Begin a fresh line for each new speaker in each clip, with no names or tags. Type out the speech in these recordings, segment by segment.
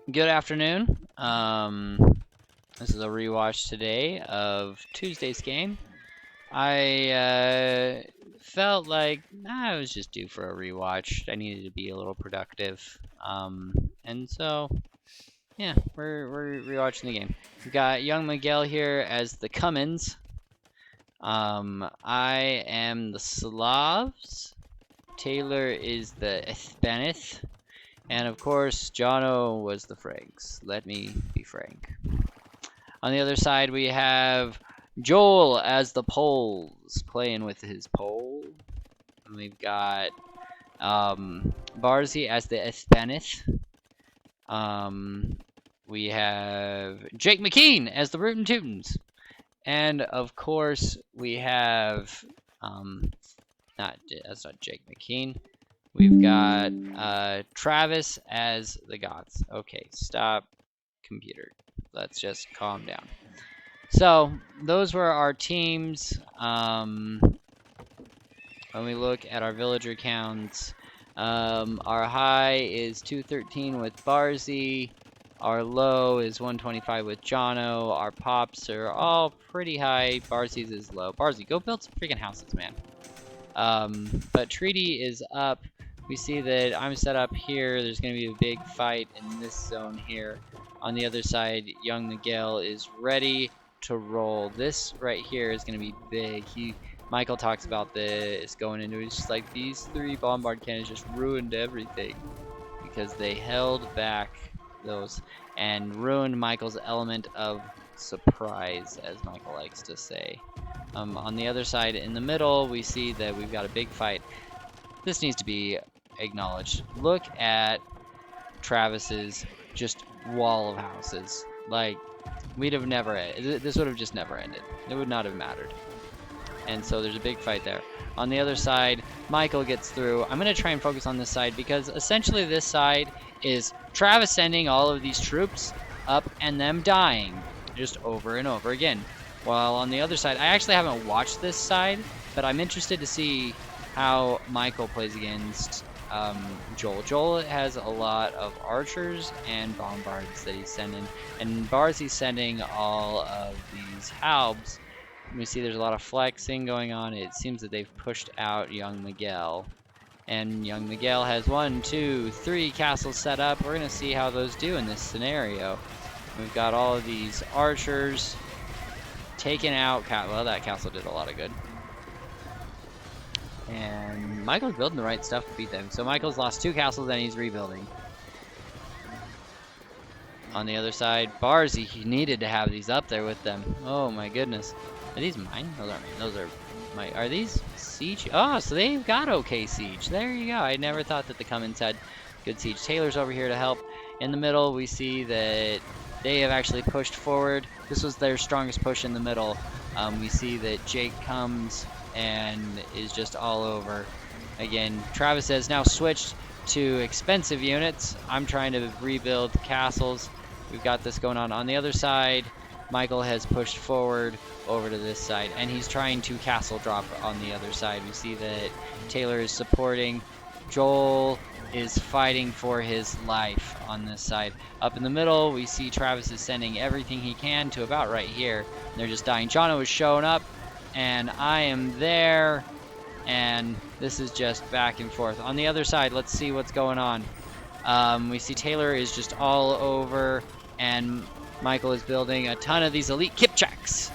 Good afternoon. This is a rewatch today of Tuesday's game. I felt like I was just due for a rewatch. I needed to be a little productive. And so yeah, we're rewatching the game. We've got young Miguel here as the Cummins. I am the Slavs. Taylor is the Hispanic. And of course, Jono was the Franks. Let me be frank. On the other side, we have Joel as the Poles, playing with his pole. And we've got Barzy as the Hispanic. We have Jake McKean as the Rootin' Tootins. And of course, we have that's not Jake McKean. We've got Travis as the goths. Okay, stop, computer. Let's just calm down. So those were our teams. When we look at our villager counts, our high is 213 with Barzy. Our low is 125 with Jono. Our pops are all pretty high. Barzy's is low. Barzy, go build some freaking houses, man. But Treaty is up. We see that I'm set up here. There's going to be a big fight in this zone here. On the other side, young Miguel is ready to roll. This right here is going to be big. Michael talks about this going into it. It's just like these 3 bombard cannons just ruined everything because they held back those and ruined Michael's element of surprise, as Michael likes to say. On the other side, in the middle, we see that we've got a big fight. This needs to be acknowledged. Look at Travis's just wall of houses. Like, we'd have never, this would have just never ended. It would not have mattered. And so there's a big fight there. On the other side, Michael gets through. I'm going to try and focus on this side because essentially this side is Travis sending all of these troops up and them dying just over and over again. While on the other side, I actually haven't watched this side, but I'm interested to see how Michael plays against Joel. Joel has a lot of archers and bombards that he's sending, and Barzy's sending all of these halbs. We see there's a lot of flexing going on. It seems that they've pushed out young Miguel. And young Miguel has 1, 2, 3 castles set up. We're going to see how those do in this scenario. We've got all of these archers taken out. Well, that castle did a lot of good. And Michael's building the right stuff to beat them. So Michael's lost 2 castles and he's rebuilding. On the other side, Barzy, he needed to have these up there with them. Oh my goodness. Are these mine? Those aren't mine. Those are my... Are these siege? Oh, so they've got okay siege. There you go. I never thought that the Cummins had good siege. Taylor's over here to help. In the middle, we see that they have actually pushed forward. This was their strongest push in the middle. We see that Jake comes and is just all over. Again, Travis has now switched to expensive units. I'm trying to rebuild castles. We've got this going on. On the other side, Michael has pushed forward over to this side, and he's trying to castle drop on the other side. We see that Taylor is supporting. Joel is fighting for his life on this side. Up in the middle, we see Travis is sending everything he can to about right here. They're just dying. Jono is showing up, and I am there, and this is just back and forth. On the other side, let's see what's going on. We see Taylor is just all over, and Michael is building a ton of these elite Kipchaks.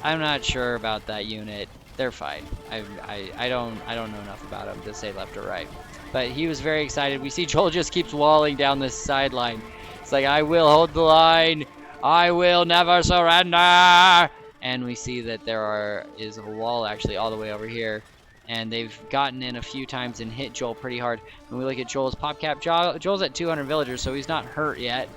I'm not sure about that unit. They're fine. I don't know enough about them to say left or right. But he was very excited. We see Joel just keeps walling down this sideline. It's like, I will hold the line. I will never surrender. And we see that there is a wall actually all the way over here. And they've gotten in a few times and hit Joel pretty hard. When we look at Joel's pop cap, Joel's at 200 villagers, so he's not hurt yet.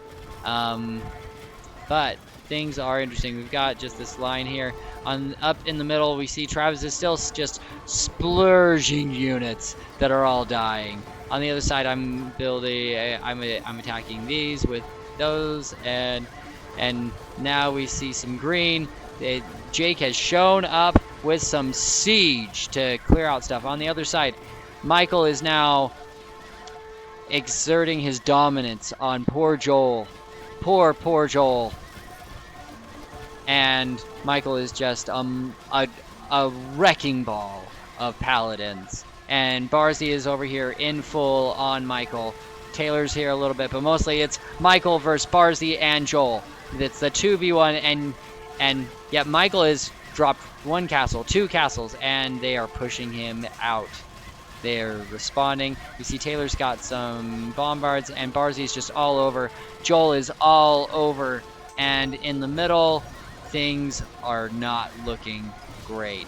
But things are interesting. We've got just this line here. Up in the middle, we see Travis is still just splurging units that are all dying. On the other side, I'm attacking these with those, and now we see some green. Jake has shown up with some siege to clear out stuff. On the other side, Michael is now exerting his dominance on poor Joel. Poor Joel. And Michael is just a wrecking ball of paladins. And Barzy is over here in full on Michael. Taylor's here a little bit, but mostly it's Michael versus Barzy and Joel. It's the 2v1, and yet Michael has dropped 1 castle, 2 castles, and they are pushing him out. They're responding. We see Taylor's got some bombards, and Barzy's just all over. Joel is all over, and in the middle, things are not looking great.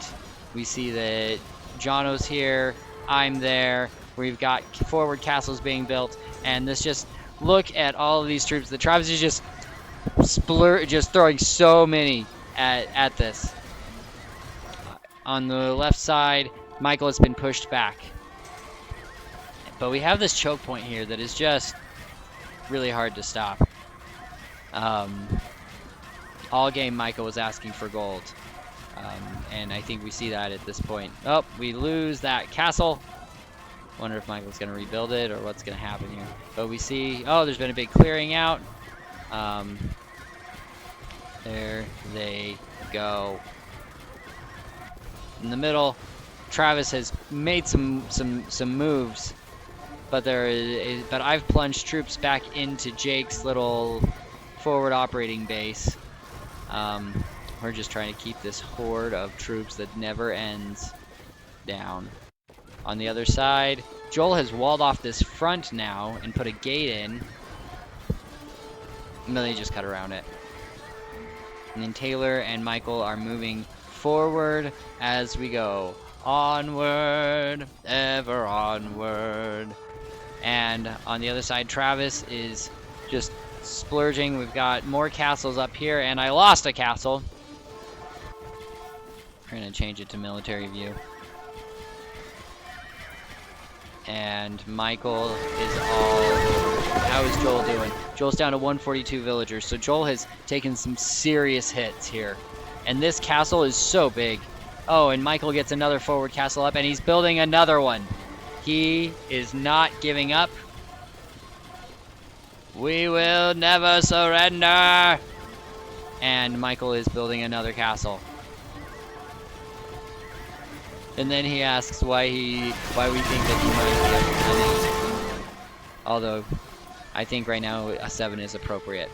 We see that Jono's here, I'm there, we've got forward castles being built, and this just, look at all of these troops. The Travis is just just throwing so many at this. On the left side, Michael has been pushed back. But we have this choke point here that is just really hard to stop. All game Michael was asking for gold. And I think we see that at this point. Oh, we lose that castle. Wonder if Michael's going to rebuild it or what's going to happen here. But we see, oh, there's been a big clearing out. There they go. In the middle, Travis has made some moves, but but I've plunged troops back into Jake's little forward operating base. We're just trying to keep this horde of troops that never ends down. On the other side, Joel has walled off this front now and put a gate in. And then they just cut around it. And then Taylor and Michael are moving forward as we go. Onward, ever onward. And on the other side, Travis is just splurging. We've got more castles up here, and I lost a castle. We're going to change it to military view. And Michael is all over. How is Joel doing? Joel's down to 142 villagers, so Joel has taken some serious hits here. And this castle is so big. Oh, and Michael gets another forward castle up, and he's building another one. He is not giving up. We will never surrender. And Michael is building another castle. And then he asks why we think that he might be a 9. Although, I think right now a 7 is appropriate.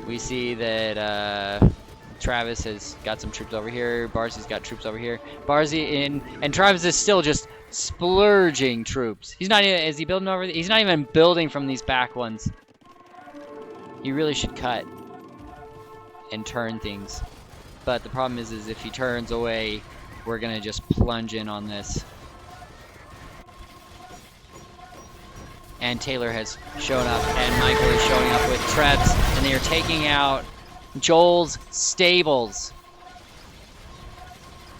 We see that Travis has got some troops over here. Barzy's got troops over here. And Travis is still just splurging troops. He's not even, is he building over? He's not even building from these back ones. He really should cut and turn things. But the problem is if he turns away, we're gonna just plunge in on this. And Taylor has shown up, and Michael is showing up with Trebs, and they are taking out Joel's stables.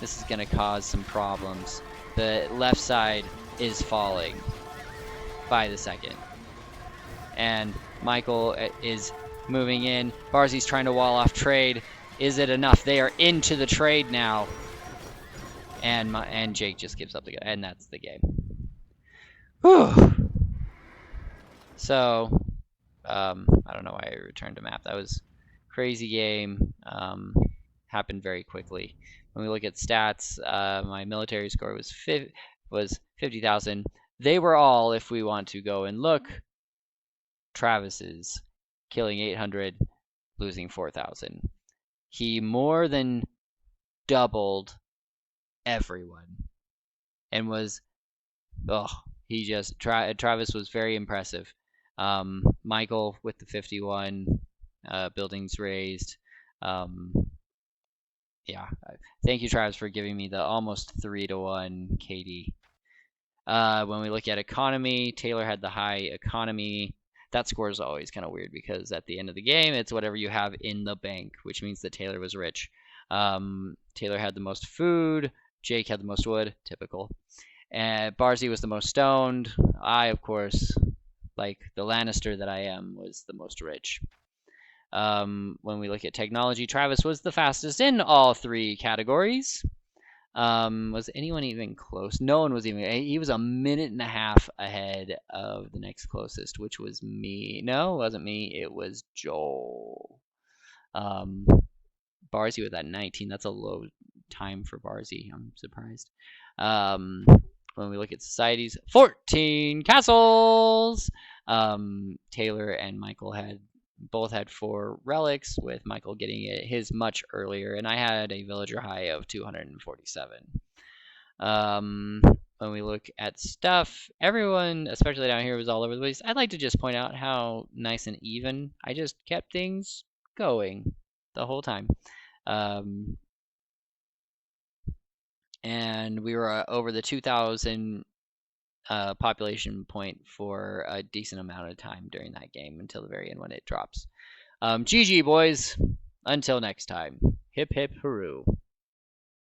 This is gonna cause some problems. The left side is falling by the second. And Michael is moving in. Barzy's trying to wall off trade. Is it enough? They are into the trade now. And Jake just gives up the game, and that's the game. Whew. So, I don't know why I returned to map. That was a crazy game. Happened very quickly. When we look at stats, my military score was 50,000. They were all, if we want to go and look, Travis's killing 800, losing 4,000. He more than doubled everyone, and was, Travis was very impressive. Michael with the 51 buildings raised. Yeah, thank you, Travis, for giving me the almost 3-to-1 KD. When we look at economy, Taylor had the high economy. That score is always kind of weird because at the end of the game, it's whatever you have in the bank, which means that Taylor was rich. Taylor had the most food. Jake had the most wood, typical. And Barzy was the most stoned. I, of course, like the Lannister that I am, was the most rich. When we look at technology, Travis was the fastest in all 3 categories. Was anyone even close? No one was even. He was a minute and a half ahead of the next closest, which was me. No, it wasn't me. It was Joel. Um, Barzy was at 19. That's a low time for Barzy. I'm surprised. Um, when we look at societies, 14 castles. Taylor and Michael both had 4 relics, with Michael getting his much earlier, and I had a villager high of 247. When we look at stuff, everyone, especially down here, was all over the place. I'd like to just point out how nice and even I just kept things going the whole time. And we were over the 2,000 population point for a decent amount of time during that game until the very end when it drops. GG, boys. Until next time. Hip hip hooray.